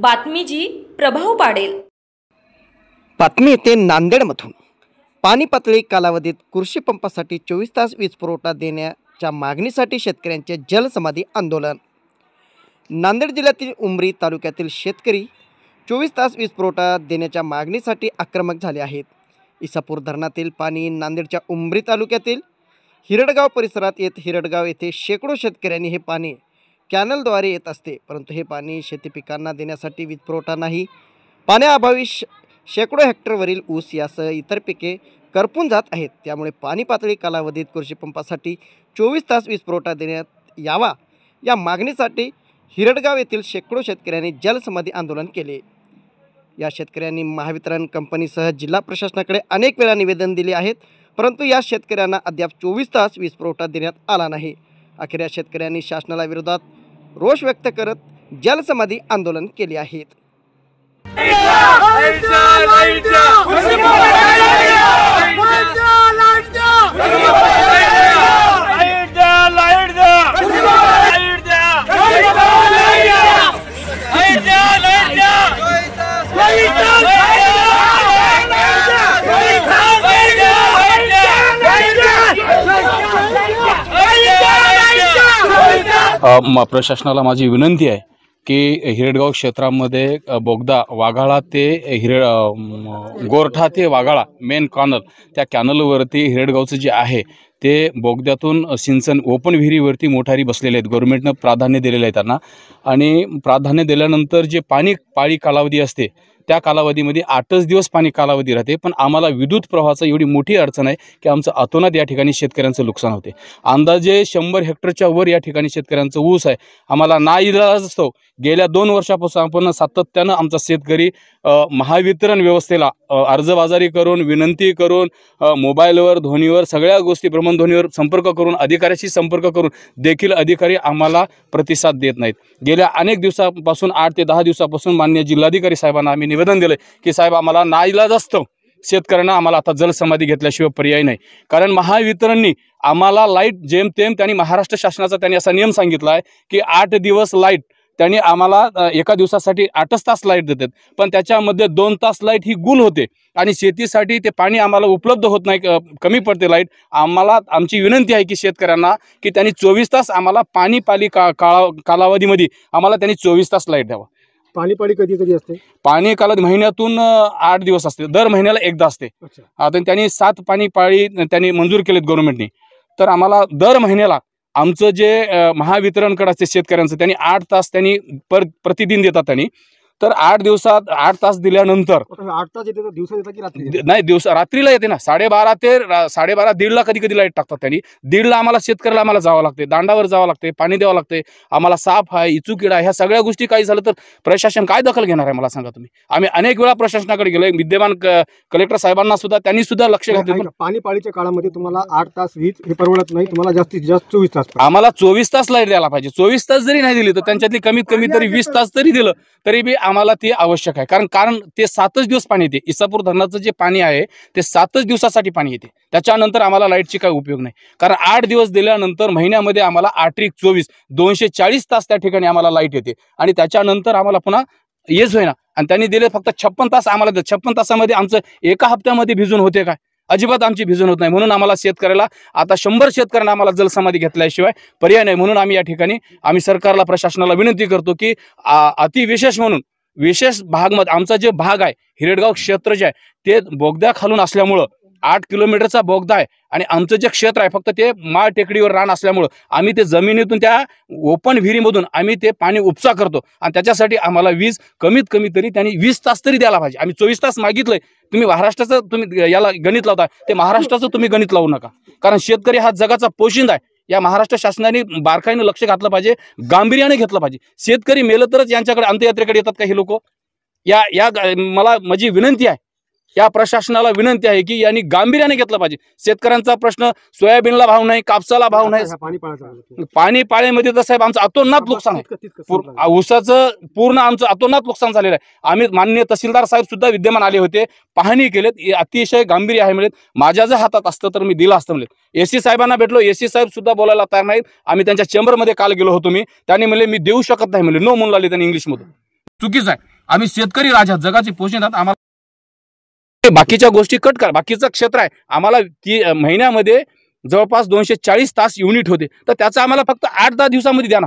बातमी जी प्रभाव पाडेल। बातमी येते नांदेडमधून। पाणी पातळी कालावधीत कृषी पंपासाठी 24 तास वीज पुरवठा देण्याच्या मागणीसाठी शेतकऱ्यांचे जलसमाधी आंदोलन। नांदेड जिल्ह्यातील उमरी तालुक्यातील शेतकरी 24 तास वीज पुरवठा देण्याच्या मागणीसाठी आक्रमक झाले आहेत। इसापूर धरणातील पाणी नांदेडच्या उमरी तालुक्यातील हिरडगाव परिसरात हिरडगाव येथे शेकडो शेतकऱ्यांनी हे पाणी कॅनलद्वारे येत असते, परंतु हे पाणी शेती पिकांना देण्यासाठी वीज पुरवठा नाही। पाण्याअभावी शेकडो हेक्टरवरील ऊस यासह इतर पिके करपून जात आहेत। त्यामुळे पाणी पातळी कालावधीत कृषी पंपासाठी 24 तास वीज पुरवठा देण्यात यावा या मागणीसाठी हिरडगाव येथील शेकडो शेतकऱ्यांनी जलसमाधी आंदोलन केले। या शेतकऱ्यांनी महावितरण कंपनीसह जिल्हा प्रशासनाकडे अनेक वेळा निवेदन दिले आहेत, परंतु या शेतकऱ्यांना अद्याप 24 तास वीज पुरवठा देण्यात आला नाही। अखेर या शेतकऱ्यांनी शासनाला विरोधात रोष व्यक्त करत जलसमाधी आंदोलन केले आहेत। प्रशासनाला माझी विनंती आहे की हिरडगाव क्षेत्रामध्ये बोगदा वाघाळा ते गोरठा ते वाघाळा मेन कॅनल, त्या कॅनलवरती हिरडगावचं जे आहे ते बोगद्यातून सिंचन ओपन विहिरीवरती मोटारी बसलेले आहेत। गव्हर्नमेंटनं प्राधान्य दिलेलं आहे त्यांना, आणि प्राधान्य दिल्यानंतर जे पाळी कालावधी असते त्या कालावधीमध्ये 8च दिवस पाणी कालावधी राहते। पण आम्हाला विद्युत प्रवाहाचा एवढी मोठी अडचण आहे की आमचं अतोनात या ठिकाणी शेतकऱ्यांचं नुकसान होते। अंदाजे 100 हेक्टरच्या वर या ठिकाणी शेतकऱ्यांचं ऊस आहे। आम्हाला नाईलाज असतो, गेल्या 2 वर्षापासून आपण सातत्यानं आमचा शेतकरी महावितरण व्यवस्थेला अर्जबाजारी करून, विनंती करून, मोबाईलवर, ध्वनीवर, सगळ्या गोष्टी भ्रमणध्वनीवर संपर्क करून, अधिकाऱ्याशी संपर्क करून देखील अधिकारी आम्हाला प्रतिसाद देत नाहीत। गेल्या अनेक दिवसापासून 8 ते 10 दिवसापासून माननीय जिल्हाधिकारी साहेबांना आम्ही निवेदन दिलं की साहेब आम्हाला नाईलाज असतो, शेतकऱ्यांना आम्हाला आता जलसमाधी घेतल्याशिवाय पर्याय नाही। कारण महावितरणनी आम्हाला लाईट जेमतेम त्यांनी महाराष्ट्र शासनाचा त्यांनी असा नियम सांगितला आहे की 8 दिवस लाईट त्यांनी आम्हाला एका दिवसासाठी 8च तास लाईट देतात, पण त्याच्यामध्ये 2 तास लाईट ही गुल होते आणि शेतीसाठी ते पाणी आम्हाला उपलब्ध होत नाही, कमी पडते लाईट। आम्हाला आमची विनंती आहे की शेतकऱ्यांना की त्यांनी 24 तास आम्हाला पाणी कालावधीमध्ये आम्हाला त्यांनी 24 तास लाईट द्यावा। पाणी कधी कधी असते? पाणी कालावधी महिन्यातून 8 दिवस असते, दर महिन्याला एकदा असते। आता त्यांनी 7 पाळी त्यांनी मंजूर केलेत गव्हर्नमेंटने, तर आम्हाला दर महिन्याला आमचं जे महावितरणकडे असते शेतकऱ्यांचं त्यांनी 8 तास त्यांनी प्रतिदिन देतात त्यांनी। तर 8 दिवसात 8 तास दिल्यानंतर 8 तास येते तर दिवसा येतात की रात्री? नाही, रात्रीला येते ना। 12:30 ते 12:30 1:30 कधी कधी लाईट टाकतात त्यांनी। 1:30 आम्हाला शेतकऱ्याला आम्हाला जावं लागते, दांडावर जावं लागते, पाणी द्यावं लागते आम्हाला। साप आहे, इचूकिडा, ह्या सगळ्या गोष्टी काही झालं तर प्रशासन काय दखल घेणार आहे मला सांगा तुम्ही? आम्ही अनेक वेळा प्रशासनाकडे गेलोय, विद्यमान कलेक्टर साहेबांना सुद्धा त्यांनी सुद्धा लक्ष घातलं। पाणी पाळीच्या काळामध्ये तुम्हाला 8 तास वीज हे परवडत नाही, तुम्हाला जास्तीत जास्त 24 तास आम्हाला 24 तास लाईट द्यायला पाहिजे। 24 तास जरी नाही दिली तर त्यांच्यातली कमीत कमी तरी 20 तास तरी दिलं तरी बी आम्हाला ते आवश्यक आहे। कारण ते 7च दिवस पाणी येते। इसापूर धरणाचं जे पाणी आहे ते 7च दिवसासाठी पाणी येते, त्याच्यानंतर आम्हाला लाईटची काही उपयोग नाही। कारण 8 दिवस दिल्यानंतर महिन्यामध्ये आम्हाला 8×24 240 तास त्या ठिकाणी आम्हाला लाईट येते, आणि त्याच्यानंतर आम्हाला पुन्हा येच होईना। आणि त्यांनी दिले फक्त 56 तास आम्हाला। 56 तासामध्ये आमचं एका हप्त्यामध्ये भिजून होते काय? अजिबात आमची भिजून होत नाही। म्हणून आम्हाला शेतकऱ्याला आता 100 शेतकऱ्यांना आम्हाला जलसमाधी घेतल्याशिवाय पर्याय नाही। म्हणून आम्ही या ठिकाणी आम्ही सरकारला, प्रशासनाला विनंती करतो की अतिविशेष म्हणून विशेष भागमध्ये आमचा जे भाग आहे हिरडगाव क्षेत्र जे आहे ते बोगद्या खालून असल्यामुळं 8 किलोमीटरचा बोगदा आहे, आणि आमचं जे क्षेत्र आहे फक्त ते माळ टेकडीवर रान असल्यामुळं आम्ही ते जमिनीतून त्या ओपन विहिरीमधून आम्ही ते पाणी उपसा करतो, आणि त्याच्यासाठी आम्हाला वीज कमीत कमी तरी त्यांनी 20 तास तरी द्यायला पाहिजे। आम्ही 24 तास मागितलंय। तुम्ही महाराष्ट्राचं तुम्ही याला गणित लावता, ते महाराष्ट्राचं तुम्ही गणित लावू नका, कारण शेतकरी हा जगाचा पोशिंदा आहे। या महाराष्ट्र शासनाने बारकाईने लक्ष घातलं पाहिजे, गांभीर्याने घेतलं पाहिजे। शेतकरी मेलं तरच यांच्याकडे अंत्ययात्रेकडे येतात का हे लोक? मला माझी विनंती आहे, या प्रशासनाला विनंती आहे की यांनी गांभीर्याने घेतलं पाहिजे। शेतकऱ्यांचा प्रश्न सोयाबीनला भाव नाही, कापसाला भाव नाही, पाणी पाळीमध्ये तर साहेब आमचं अतोनात नुकसान आहे। ऊसाचं पूर्ण आमचं अतोनात नुकसान झालेलं आहे। आम्ही माननीय तहसीलदार साहेब सुद्धा विद्यमान आले होते, पाहणी केलेत, अतिशय गांभीर्य आहे म्हणलेत। माझ्या जर हातात असतं तर मी दिलं असतं म्हणलेत। एसी साहेबांना भेटलो, एसी साहेब सुद्धा बोलायला तयार नाहीत। आम्ही त्यांच्या चेंबरमध्ये काल गेलो होतो, त्यांनी म्हणले मी देऊ शकत नाही म्हणले, नो म्हणून आले त्यांनी इंग्लिशमधून। चुकीचं आहे. आम्ही शेतकरी राजा जगाची पोषणात आम्हाला बाकीच्या गोष्टी कट करा. बाकीचं क्षेत्र आहे आम्हाला महिन्यामध्ये जवळपास 240 तास युनिट होते, तर त्याचं आम्हाला फक्त 8-10 दिवसामध्ये द्या ना.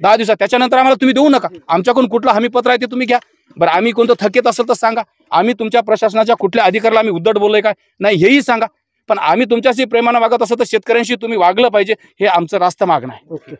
10 दिवसात त्याच्यानंतर आम्हाला तुम्ही देऊ नका. आमच्याकडून कुठलं हमीपत्र आहे ते तुम्ही घ्या. बरं आम्ही कोणतं थकीत असेल तर सांगा. आम्ही तुमच्या प्रशासनाच्या कुठल्या अधिकाऱ्याला आम्ही उद्धट बोललोय काय नाही हेही सांगा. पण आम्ही तुमच्याशी प्रेमानं वागत असं तर शेतकऱ्यांशी तुम्ही वागलं पाहिजे, हे आमचं रास्त मागणं आहे. ओके.